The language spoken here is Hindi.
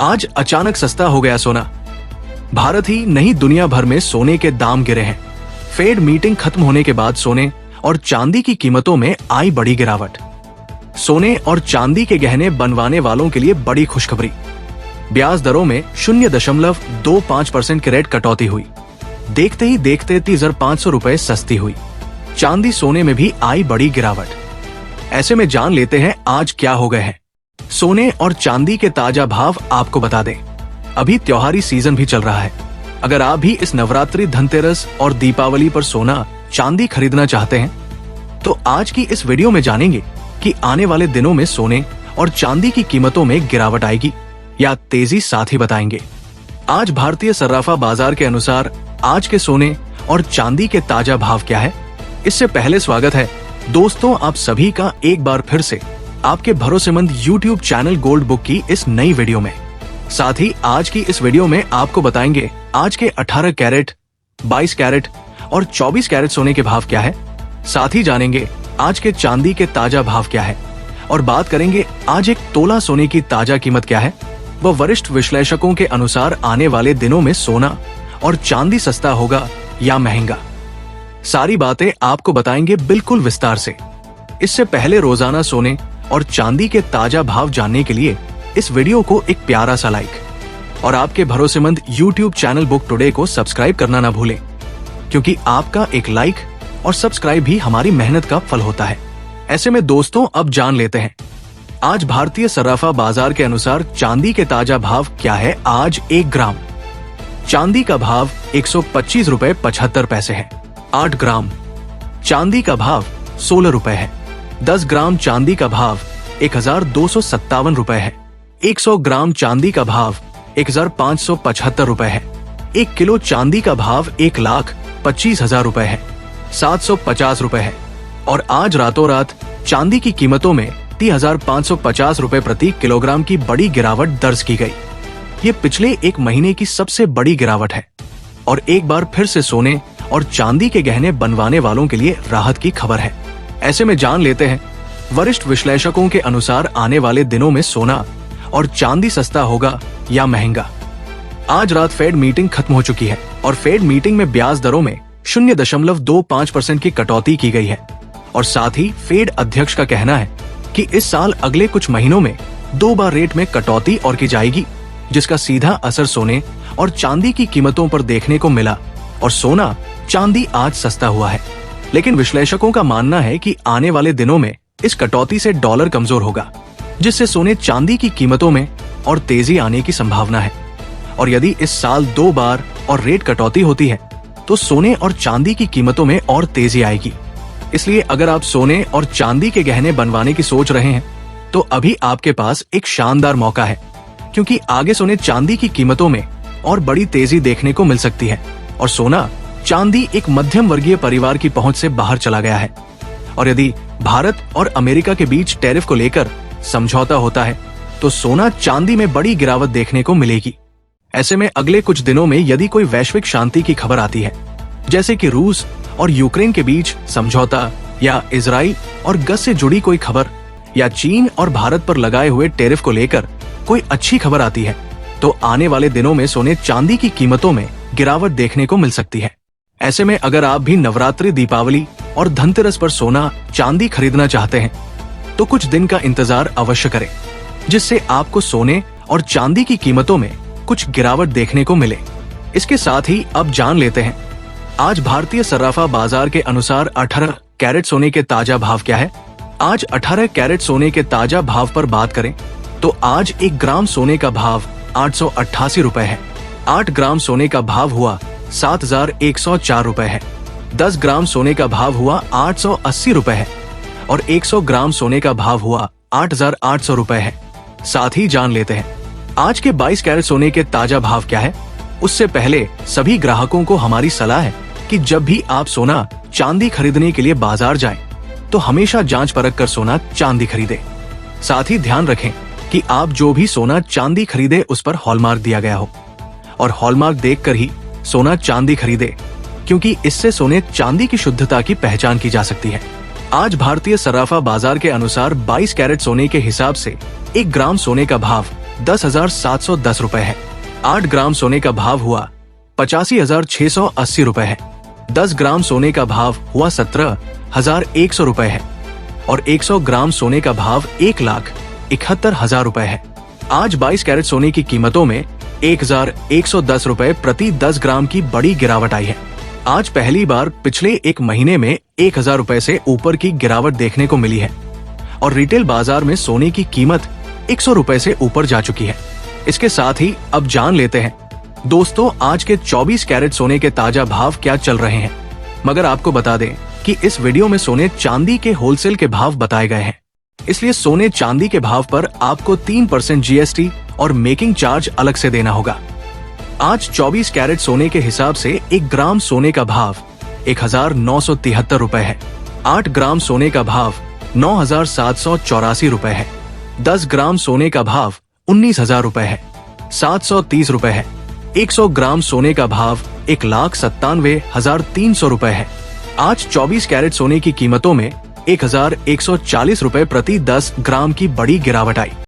आज अचानक सस्ता हो गया सोना। भारत ही नहीं दुनिया भर में सोने के दाम गिरे हैं। फेड मीटिंग खत्म होने के बाद सोने और चांदी की कीमतों में आई बड़ी गिरावट। सोने और चांदी के गहने बनवाने वालों के लिए बड़ी खुशखबरी। ब्याज दरों में 0.25% की रेट कटौती हुई। देखते ही देखते 30,500 रुपए सस्ती हुई। चांदी सोने में भी आई बड़ी गिरावट। ऐसे में जान लेते हैं आज क्या हो गए हैं। सोने और चांदी के ताजा भाव आपको बता दें। अभी त्योहारी सीजन भी चल रहा है। अगर आप भी इस नवरात्रि, धनतेरस और दीपावली पर सोना चांदी खरीदना चाहते हैं तो आज की इस वीडियो में जानेंगे कि आने वाले दिनों में सोने और चांदी की कीमतों में गिरावट आएगी या तेजी, साथ ही बताएंगे आज भारतीय सर्राफा बाजार के अनुसार आज के सोने और चांदी के ताजा भाव क्या है। इससे पहले स्वागत है दोस्तों आप सभी का एक बार फिर से आपके भरोसेमंद YouTube चैनल गोल्ड बुक की इस नई वीडियो में। साथ ही आज की इस वीडियो में आपको बताएंगे आज के 18 कैरेट, 22 कैरेट और 24 कैरेट सोने के भाव क्या है। साथ ही जानेंगे आज के चांदी के ताजा भाव क्या है और बात करेंगे आज एक तोला सोने की ताजा कीमत क्या है। वह वरिष्ठ विश्लेषकों के अनुसार आने वाले दिनों में सोना और चांदी सस्ता होगा या महंगा। सारी बातें आपको बताएंगे बिल्कुल विस्तार से। इससे पहले रोजाना सोने और चांदी के ताजा भाव जानने के लिए इस वीडियो को एक प्यारा सा लाइक और आपके भरोसेमंद YouTube चैनल बुक टुडे को सब्सक्राइब करना ना भूलें, क्योंकि आपका एक लाइक और सब्सक्राइब भी हमारी मेहनत का फल होता है। ऐसे में दोस्तों अब जान लेते हैं आज भारतीय सर्राफा बाजार के अनुसार चांदी के ताजा भाव क्या है। आज 1 ग्राम चांदी का भाव 125 रुपए 75 पैसे है। 8 ग्राम चांदी का भाव 16 रुपए है। 10 ग्राम चांदी का भाव 1,257 रुपए है। 100 ग्राम चांदी का भाव 1,575 रुपए है। 1 किलो चांदी का भाव 1,25,000 रुपए है। 750 रुपए है। और आज रातों रात चांदी की कीमतों में 30,550 रुपए प्रति किलोग्राम की बड़ी गिरावट दर्ज की गई। ये पिछले एक महीने की सबसे बड़ी गिरावट है और एक बार फिर से सोने और चांदी के गहने बनवाने वालों के लिए राहत की खबर है। ऐसे में जान लेते हैं वरिष्ठ विश्लेषकों के अनुसार आने वाले दिनों में सोना और चांदी सस्ता होगा या महंगा। आज रात फेड मीटिंग खत्म हो चुकी है और फेड मीटिंग में ब्याज दरों में 0.25% की कटौती की गई है। और साथ ही फेड अध्यक्ष का कहना है कि इस साल अगले कुछ महीनों में 2 बार रेट में कटौती और की जाएगी, जिसका सीधा असर सोने और चांदी की कीमतों पर देखने को मिला और सोना चांदी आज सस्ता हुआ है। लेकिन विश्लेषकों का मानना है कि आने वाले दिनों में इस कटौती से डॉलर कमजोर होगा, जिससे सोने चांदी की कीमतों में और तेजी आने की संभावना है। और यदि इस साल 2 बार और रेट कटौती होती है तो सोने और चांदी की कीमतों में और तेजी आएगी। इसलिए अगर आप सोने और चांदी के गहने बनवाने की सोच रहे हैं तो अभी आपके पास एक शानदार मौका है, क्योंकि आगे सोने चांदी की कीमतों में और बड़ी तेजी देखने को मिल सकती है और सोना चांदी एक मध्यम वर्गीय परिवार की पहुंच से बाहर चला गया है। और यदि भारत और अमेरिका के बीच टैरिफ को लेकर समझौता होता है तो सोना चांदी में बड़ी गिरावट देखने को मिलेगी। ऐसे में अगले कुछ दिनों में यदि कोई वैश्विक शांति की खबर आती है, जैसे कि रूस और यूक्रेन के बीच समझौता या इजराइल और गस से जुड़ी कोई खबर या चीन और भारत पर लगाए हुए टैरिफ को लेकर कोई अच्छी खबर आती है, तो आने वाले दिनों में सोने चांदी की कीमतों में गिरावट देखने को मिल सकती है। ऐसे में अगर आप भी नवरात्रि, दीपावली और धनतेरस पर सोना चांदी खरीदना चाहते हैं तो कुछ दिन का इंतजार अवश्य करें, जिससे आपको सोने और चांदी की कीमतों में कुछ गिरावट देखने को मिले। इसके साथ ही अब जान लेते हैं आज भारतीय सर्राफा बाजार के अनुसार 18 कैरेट सोने के ताजा भाव क्या है। आज 18 कैरेट सोने के ताजा भाव पर बात करें तो आज 1 ग्राम सोने का भाव 888 रुपए है। 8 ग्राम सोने का भाव हुआ 7,104 रुपए है। 10 ग्राम सोने का भाव हुआ 880 रुपए है और 100 ग्राम सोने का भाव हुआ 8,800 रुपए है। साथ ही जान लेते हैं आज के 22 कैरेट सोने के ताजा भाव क्या है। उससे पहले सभी ग्राहकों को हमारी सलाह है कि जब भी आप सोना चांदी खरीदने के लिए बाजार जाएं, तो हमेशा जांच परख कर सोना चांदी खरीदें। साथ ही ध्यान रखें कि आप जो भी सोना चांदी खरीदे उस पर हॉलमार्क दिया गया हो और हॉलमार्क देखकर ही सोना चांदी खरीदे, क्योंकि इससे सोने चांदी की शुद्धता की पहचान की जा सकती है। आज भारतीय सर्राफा बाजार के अनुसार 22 कैरेट सोने के हिसाब से 1 ग्राम सोने का भाव 10,710 रुपए है। 8 ग्राम सोने का भाव हुआ 85,680 रुपए है। 10 ग्राम सोने का भाव हुआ 17,100 रुपए है और 100 ग्राम सोने का भाव 1,71,000 रुपए है। आज 22 कैरेट सोने की कीमतों में 1,110 रुपए प्रति 10 ग्राम की बड़ी गिरावट आई है। आज पहली बार पिछले एक महीने में 1,000 रुपए से ऊपर की गिरावट देखने को मिली है और रिटेल बाजार में सोने की कीमत 100 रुपए से ऊपर जा चुकी है। इसके साथ ही अब जान लेते हैं दोस्तों आज के 24 कैरेट सोने के ताजा भाव क्या चल रहे हैं। मगर आपको बता दें कि इस वीडियो में सोने चांदी के होलसेल के भाव बताए गए हैं, इसलिए सोने चांदी के भाव पर आपको 3% GST और मेकिंग चार्ज अलग से देना होगा। आज 24 कैरेट सोने के हिसाब से 1 ग्राम सोने का भाव 1,973 रुपए है। 8 ग्राम सोने का भाव 9,784 रुपए है। 10 ग्राम सोने का भाव 19,000 रुपए है, 730 रुपए है। 100 ग्राम सोने का भाव 1,97,300 रुपए है। आज 24 कैरेट सोने की कीमतों में 1,140 रुपए प्रति 10 ग्राम की बड़ी गिरावट आई।